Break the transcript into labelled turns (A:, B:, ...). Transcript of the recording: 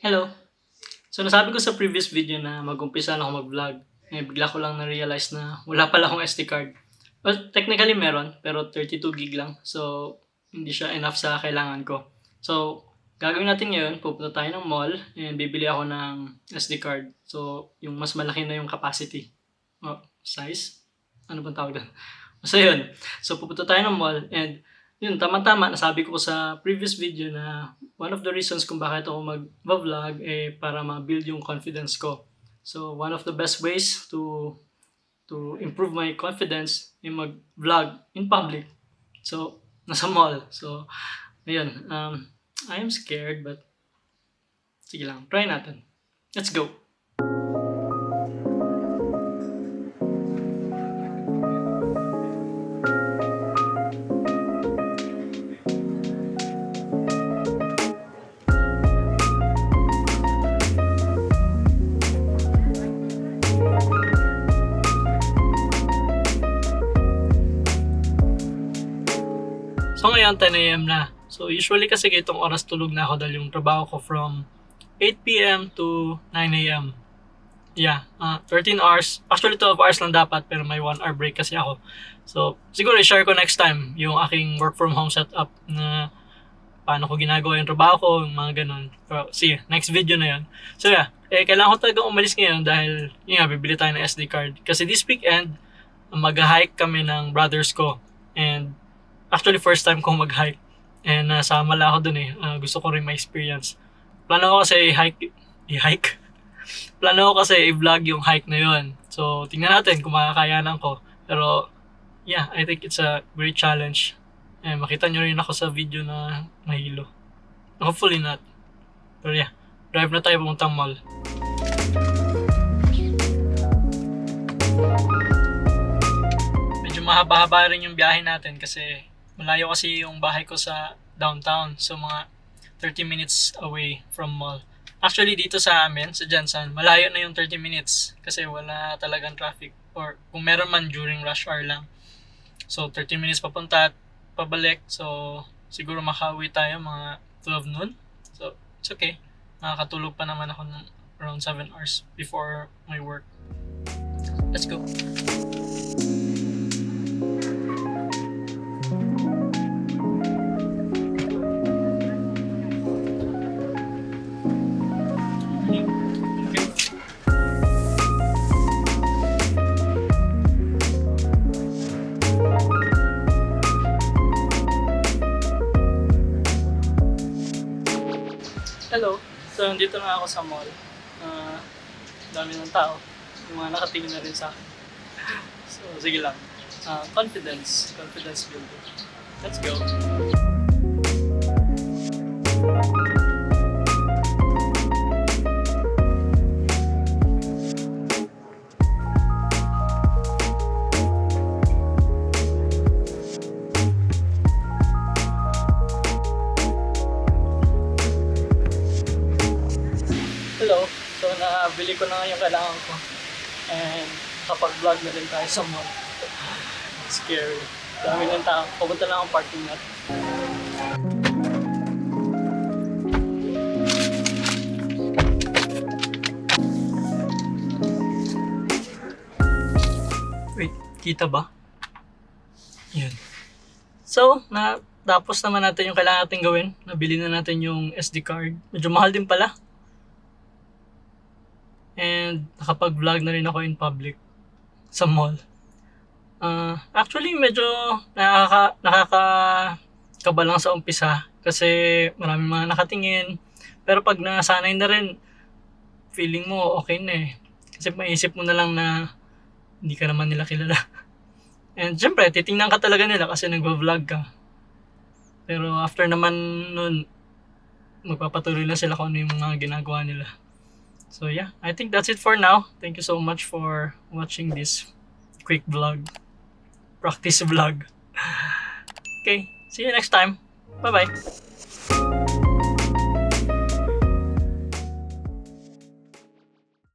A: Hello. So nasabi ko sa previous video na mag-umpisa na ako mag-vlog. Bigla ko lang na-realize na wala pala akong SD card. Well, technically meron, pero 32 gig lang. So, hindi siya enough sa kailangan ko. So, gagawin natin ngayon, pupunta tayo ng mall and bibili ako ng SD card. So, yung mas malaki na yung capacity. Size? Ano bang tawag doon? So, yun. So, pupunta tayo ng mall and yun, tama-tama, nasabi ko sa previous video na one of the reasons kung bakit ako mag-vlog para ma-build yung confidence ko. So, one of the best ways to improve my confidence yung mag-vlog in public. So, nasa mall. So, ayun. I am scared but sige lang, try natin. Let's go! So ngayon 10 AM na. So usually kasi itong oras tulog na ako dahil yung trabaho ko from 8 PM to 9 AM. Yeah, 13 hours. Actually 12 hours lang dapat pero may 1 hour break kasi ako. So siguro i-share ko next time yung aking work from home setup na paano ko ginagawa yung trabaho ko, yung mga ganun. Pero see, next video na yun. So yeah, kailangan ko talaga umalis ngayon dahil yun nga, bibili tayo ng SD card. Kasi this weekend, mag-hike kami ng brothers ko. And actually first time ko mag-hike. And nasama lang ako dun gusto ko rin ma-experience. Plano ko kasi i-hike. Plano ko kasi i-vlog yung hike na yun. So tingnan natin kung makakayanan ko. Pero yeah, I think it's a great challenge. Makita nyo rin ako sa video na mahilo. Hopefully not. Pero yeah, drive na tayo pumuntang mall. Medyo mahaba-haba rin yung biyahe natin kasi malayo kasi yung bahay ko sa downtown. So mga 30 minutes away from mall. Actually dito sa amin, sa Jansan, malayo na yung 30 minutes kasi wala talagang traffic. Or kung meron man during rush hour lang. So 30 minutes papunta at pabalik. So siguro makauwi tayo mga 12 noon. So it's okay. Nakakatulog pa naman ako ng around 7 hours before my work. Let's go. Hello. So, nandito na ako sa mall. Dami ng tao. Yung mga nakatingin na rin sa akin. So, sige lang. Confidence building. Let's go. Hello. So, nabili ko na nga yung kailangan ko. And kapag-vlog na rin tayo sa mall. Scary. Dami ng tao. Pupunta lang ang parking lot. Wait, kita ba? Yun. So, tapos naman natin yung kailangan natin gawin. Nabili na natin yung SD card. Medyo mahal din pala. And nakapag-vlog na rin ako in public sa mall. Actually, medyo nakakakaba lang sa umpisa kasi maraming mga nakatingin. Pero pag nasanay na rin, feeling mo okay na eh. Kasi maisip mo na lang na hindi ka naman nila kilala. And syempre, titingnan ka talaga nila kasi nagvo-vlog ka. Pero after naman nun, magpapatuloy lang sila kung ano yung mga ginagawa nila. So yeah, I think that's it for now. Thank you so much for watching this quick vlog. Practice vlog. Okay, see you next time. Bye-bye.